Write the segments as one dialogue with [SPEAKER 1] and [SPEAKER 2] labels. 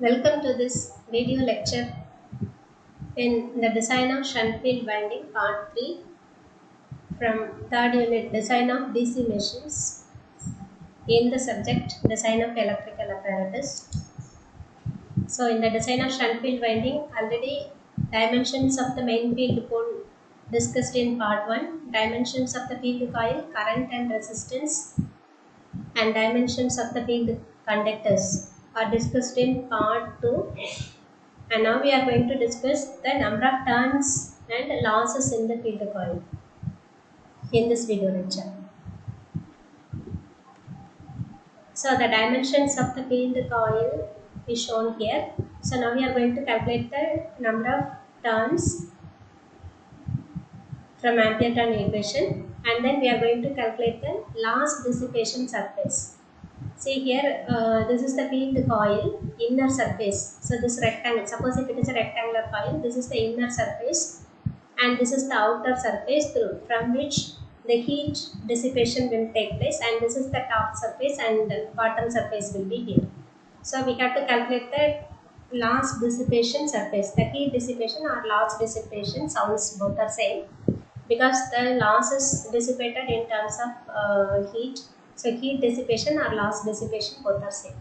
[SPEAKER 1] Welcome to this video lecture in the design of shunt field winding part 3 from third unit design of DC machines in the subject design of electrical apparatus. So in the design of shunt field winding already dimensions of the main field pole discussed in part 1, dimensions of the field coil, current and resistance and dimensions of the field conductors are discussed in part 2. And now we are going to discuss the number of turns and losses in the field coil in this video lecture. So the dimensions of the field coil is shown here. So now we are going to calculate the number of turns from ampere turn equation, and then we are going to calculate the loss dissipation surface. See here, this is the field coil inner surface. So this rectangle, suppose if it is a rectangular coil, this is the inner surface and this is the outer surface through from which the heat dissipation will take place, and this is the top surface and the bottom surface will be here. So we have to calculate the loss dissipation surface. The heat dissipation or loss dissipation sounds both are same because the loss is dissipated in terms of heat. So heat dissipation or loss dissipation both are same.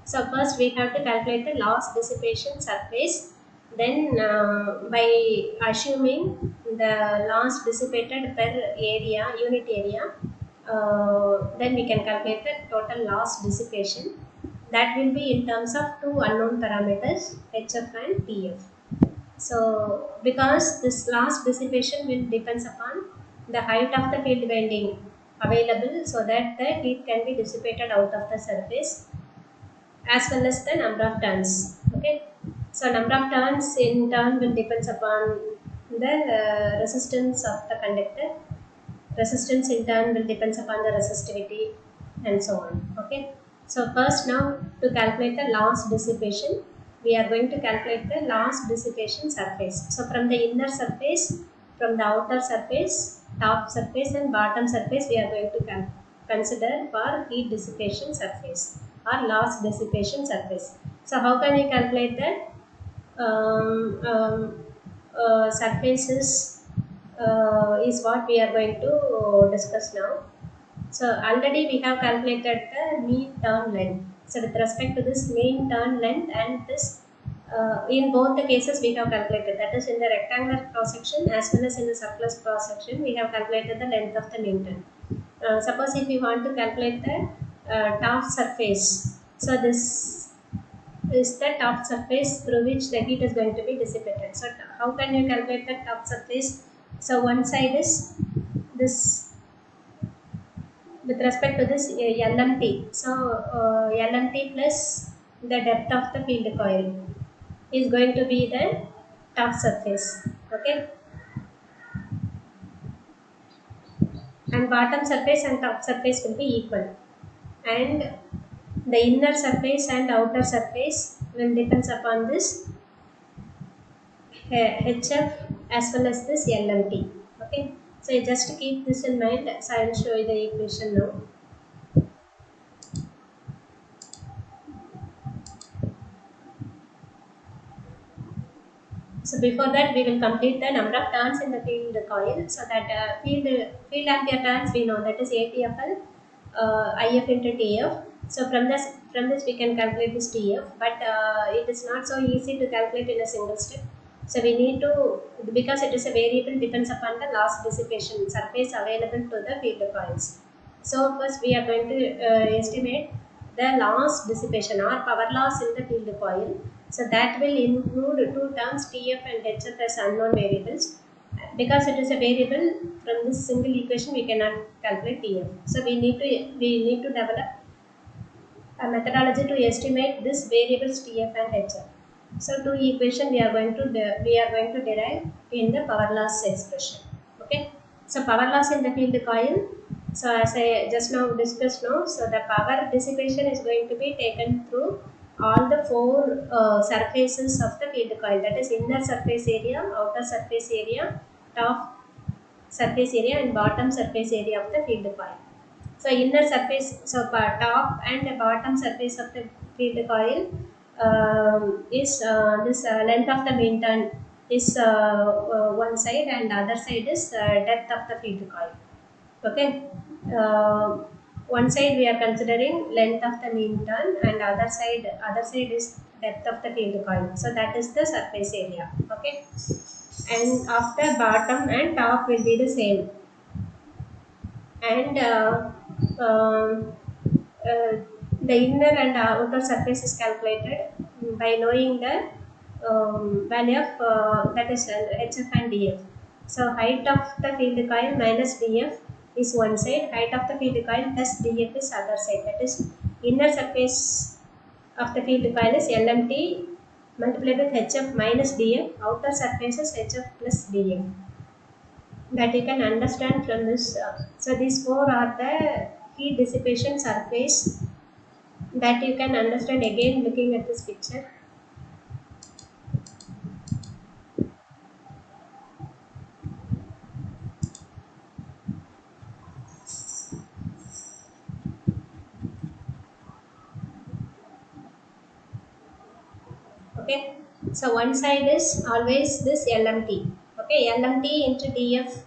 [SPEAKER 1] So first we have to calculate the loss dissipation surface. Then by assuming the loss dissipated per area, unit area, then we can calculate the total loss dissipation. That will be in terms of two unknown parameters, HF and TF. So because this loss dissipation will depends upon the height of the field winding available, so that the heat can be dissipated out of the surface, as well as the number of turns. Okay, so number of turns in turn will depends upon the resistance of the conductor. Resistance in turn will depends upon the resistivity and so on. Okay, so first now to calculate the loss dissipation, we are going to calculate the loss dissipation surface. So from the inner surface, from the outer surface, top surface and bottom surface, we are going to consider for heat dissipation surface or loss dissipation surface. So how can we calculate that? Surfaces is what we are going to discuss now. So already we have calculated the mean turn length. So with respect to this mean turn length and this, in both the cases we have calculated, that is in the rectangular cross section as well as in the circular cross section, we have calculated the length of the mean turn. Suppose if we want to calculate the top surface, so this is the top surface through which the heat is going to be dissipated. So how can you calculate the top surface? So one side is this with respect to this LMT. So LMT plus the depth of the field coil is going to be the top surface. Okay, and bottom surface and top surface will be equal, and the inner surface and outer surface will depends upon this HF as well as this LMT. Okay, so you just keep this in mind. So I will show you the equation now. So before that, we will complete the number of turns in the field coil. So that field ampere turns we know, that is ATFL IF into TF. So from this we can calculate this TF, but it is not so easy to calculate in a single step. So we need to, because it is a variable, depends upon the loss dissipation surface available to the field coils. So first we are going to estimate the loss dissipation or power loss in the field coil. So that will include two terms TF and HF as unknown variables. Because it is a variable, from this single equation we cannot calculate TF. So we need to develop a methodology to estimate this variables TF and HF. So two equation we are going to derive in the power loss expression. Okay. So power loss in the field coil. So as I just now discussed now, so the power dissipation is going to be taken through all the four surfaces of the field coil, that is inner surface area, outer surface area, top surface area and bottom surface area of the field coil. So inner surface, so top and bottom surface of the field coil is this length of the main turn is one side, and other side is depth of the field coil. Okay. Uh, One side we are considering length of the mean turn, and other side is depth of the field coil. So that is the surface area. Okay. And after bottom and top will be the same. And uh, the inner and outer surface is calculated by knowing the value of that is HF and DF. So height of the field coil minus DF is one side, height of the field coil plus DF is other side. That is inner surface of the field coil is LMT multiplied with HF minus DF, outer surface is HF plus DF. That you can understand from this. So these four are the heat dissipation surface that you can understand again looking at this picture. Okay, so one side is always this LMT. Okay, LMT into DF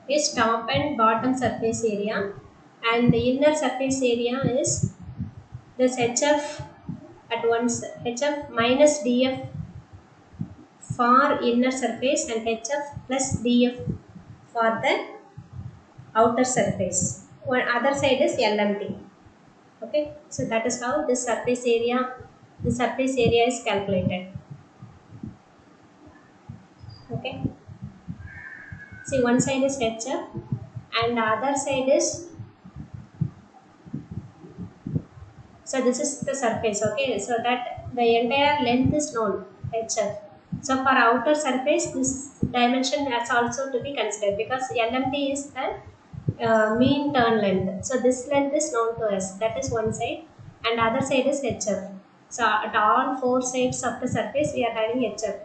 [SPEAKER 1] is top and bottom surface area, and the inner surface area is this HF at once HF minus DF for inner surface and HF plus DF for the outer surface. One other side is LMT. Okay, so that is how the surface area is calculated. Okay, see one side is HF and the other side is, so this is the surface. Okay, so that the entire length is known, HF. So for outer surface, this dimension has also to be considered because LMT is the mean turn length. So this length is known to us. That is one side, and other side is HF. So at all four sides of the surface, we are having HF.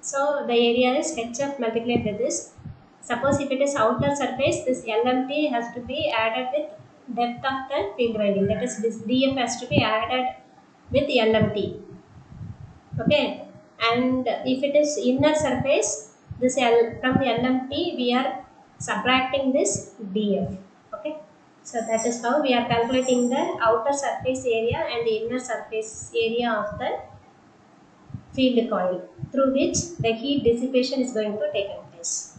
[SPEAKER 1] So the area is HF multiplied with this. Suppose if it is outer surface, this LMT has to be added with depth of the field winding. That is, this DF has to be added with LMT. Okay, and if it is inner surface, this from LMT we are subtracting this DF. Okay, so that is how we are calculating the outer surface area and the inner surface area of the field coil through which the heat dissipation is going to take place.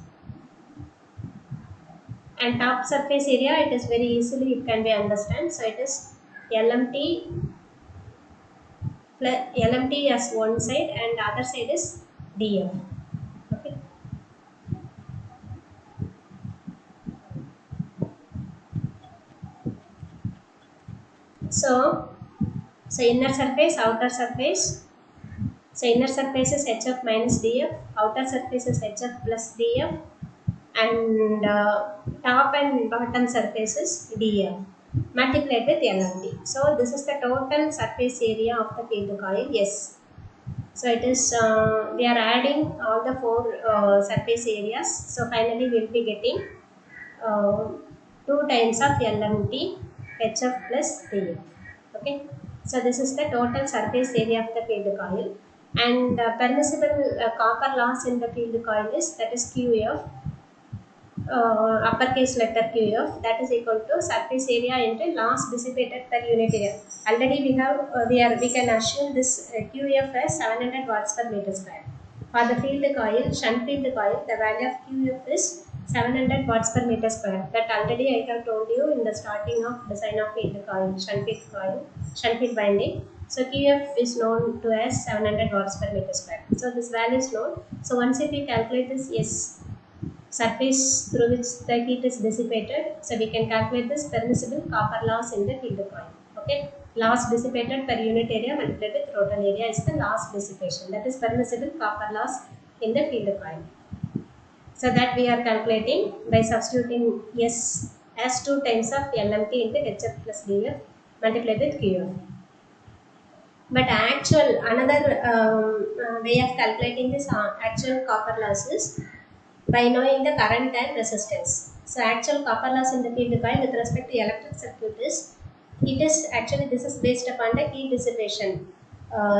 [SPEAKER 1] And top surface area, it is very easily it can be understand. So it is LMT plus LMT as one side and other side is DF. Okay. So inner surface, outer surface. So inner surface is HF minus DF, outer surface is HF plus DF, and top and bottom surface is DF multiplied with LMT. So this is the total surface area of the field coil. Yes. So it is we are adding all the four surface areas. So finally we will be getting 2 times of LMT HF plus DF. Okay. So this is the total surface area of the field coil, and permissible copper loss in the field coil is, that is QF, uppercase letter QF, that is equal to surface area into loss dissipated per unit area. Already we can assume this QF as 700 watts per meter square. For the field coil, shunt field coil, the value of QF is 700 watts per meter square. That already I have told you in the starting of design of field coil, shunt field winding. So QF is known to as 700 watts per meter square. So this value is known. So once if we calculate this, yes, surface through which the heat is dissipated, so we can calculate this permissible copper loss in the field coil. Okay, loss dissipated per unit area multiplied with total area is the loss dissipation. That is permissible copper loss in the field coil. So that we are calculating by substituting S as 2 times of LMT into HF plus DF multiplied with QF. But another way of calculating this actual copper loss is by knowing the current and resistance. So actual copper loss in the field coil with respect to electric circuit is, this is based upon the heat dissipation.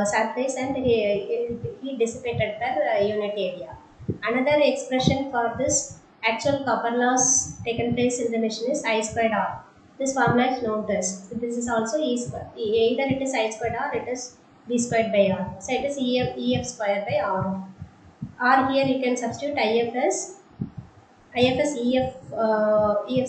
[SPEAKER 1] surface and he dissipated the unit area. Another expression for this actual copper loss taken place in the machine is I squared R. This formula is known to us. So this is also E square. Either it is I squared R, it is B squared by R. So it is EF squared by R. R here you can substitute IF as EF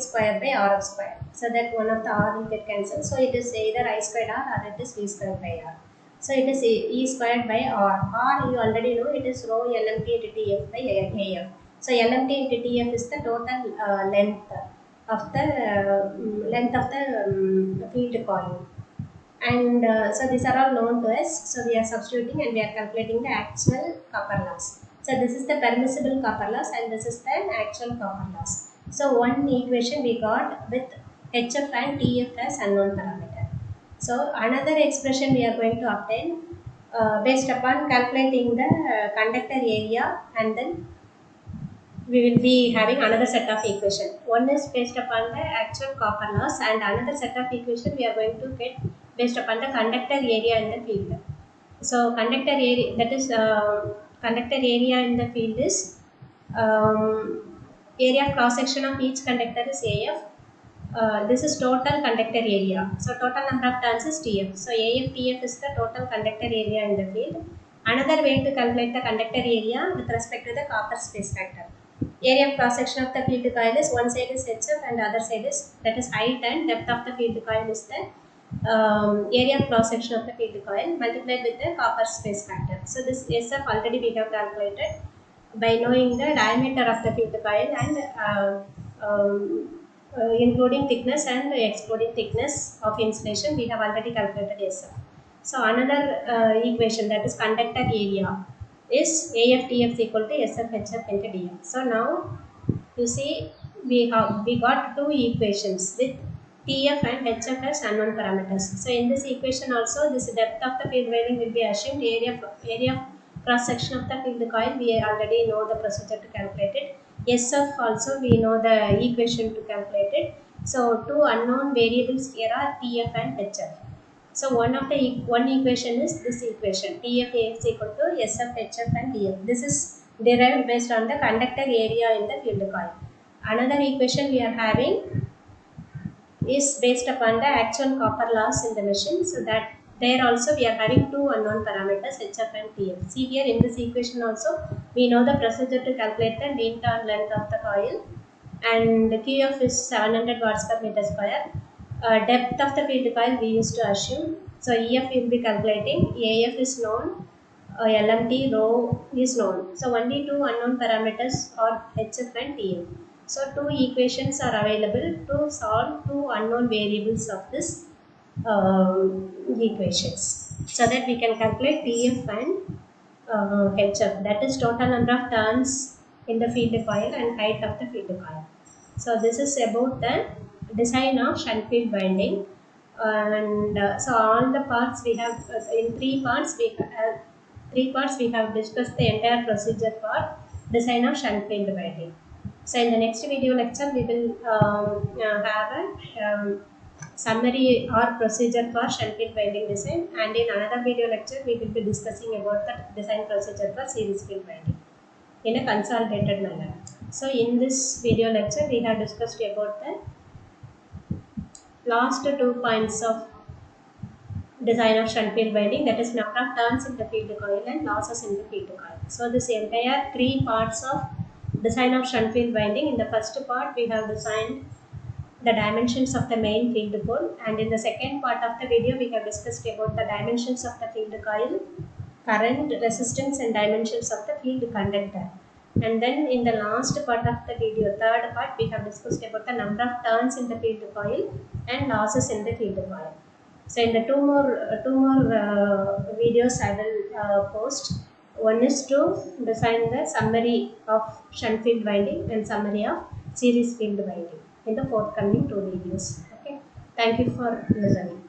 [SPEAKER 1] square by RF square. So that one of the R will get cancelled. So it is either I squared R or it is V squared by R. So it is E squared by R. R you already know it is rho LMT into TF by AF. So LMT into TF is the total length of the field coil. And so these are all known to us. So we are substituting and we are calculating the actual copper loss. So this is the permissible copper loss and this is the actual copper loss. So one equation we got with HF and TF as unknown parameter. So another expression we are going to obtain based upon calculating the conductor area, and then we will be having another set of equation. One is based upon the actual copper loss and another set of equation we are going to get based upon the conductor area in the field. So conductor area, that is conductor area in the field is area of cross section of each conductor is AF. This is total conductor area. So total number of turns is TF. So AF TF is the total conductor area in the field. Another way to calculate the conductor area with respect to the copper space factor. Area of cross section of the field coil is one side is HF and the other side is, that is height and depth of the field coil is the area of cross section of the field coil multiplied with the copper space factor. So this SF already we have calculated by knowing the diameter of the field coil and including thickness and excluding thickness of insulation, we have already calculated SF. So another equation, that is conductor area, is AF/TF is equal to SF/HF into DF. So now you see we got two equations with TF and HF as unknown parameters. So in this equation also, this depth of the field winding will be assumed. Area of cross section of the field coil, we already know the procedure to calculate it. SF also we know the equation to calculate it. So two unknown variables here are TF and HF. So one equation is this equation, TF is equal to SF, HF and DF. This is derived based on the conductor area in the field coil. Another equation we are having is based upon the actual copper loss in the machine. So that there also we are having two unknown parameters, HF and TF. See here in this equation also we know the procedure to calculate the mean turn length of the coil, and QF is 700 watts per meter square. Depth of the field coil we used to assume. So EF will be calculating, AF is known, LMT rho is known. So only two unknown parameters are HF and TF. So two equations are available to solve two unknown variables of this equations, so that we can calculate TF and HF, that is total number of turns in the field coil and height of the field coil. So this is about the design of shunt field winding, and so all the parts we have in three parts we have discussed the entire procedure for design of shunt field winding. So in the next video lecture we will have a summary or procedure for shunt field winding design, and in another video lecture we will be discussing about the design procedure for series field winding in a consolidated manner. So in this video lecture we have discussed about the last 2 points of design of shunt field winding, that is number of turns in the field coil and losses in the field coil. So this entire 3 parts of design of shunt field winding. In the first part we have designed the dimensions of the main field pole, and in the second part of the video we have discussed about the dimensions of the field coil, current, resistance and dimensions of the field conductor. And then in the last part of the video, third part, we have discussed about the number of turns in the field coil and losses in the field coil. So in the two more videos I will post. One is to design the summary of shunt field winding and summary of series field winding in the forthcoming 2 videos. Okay. Thank you for listening.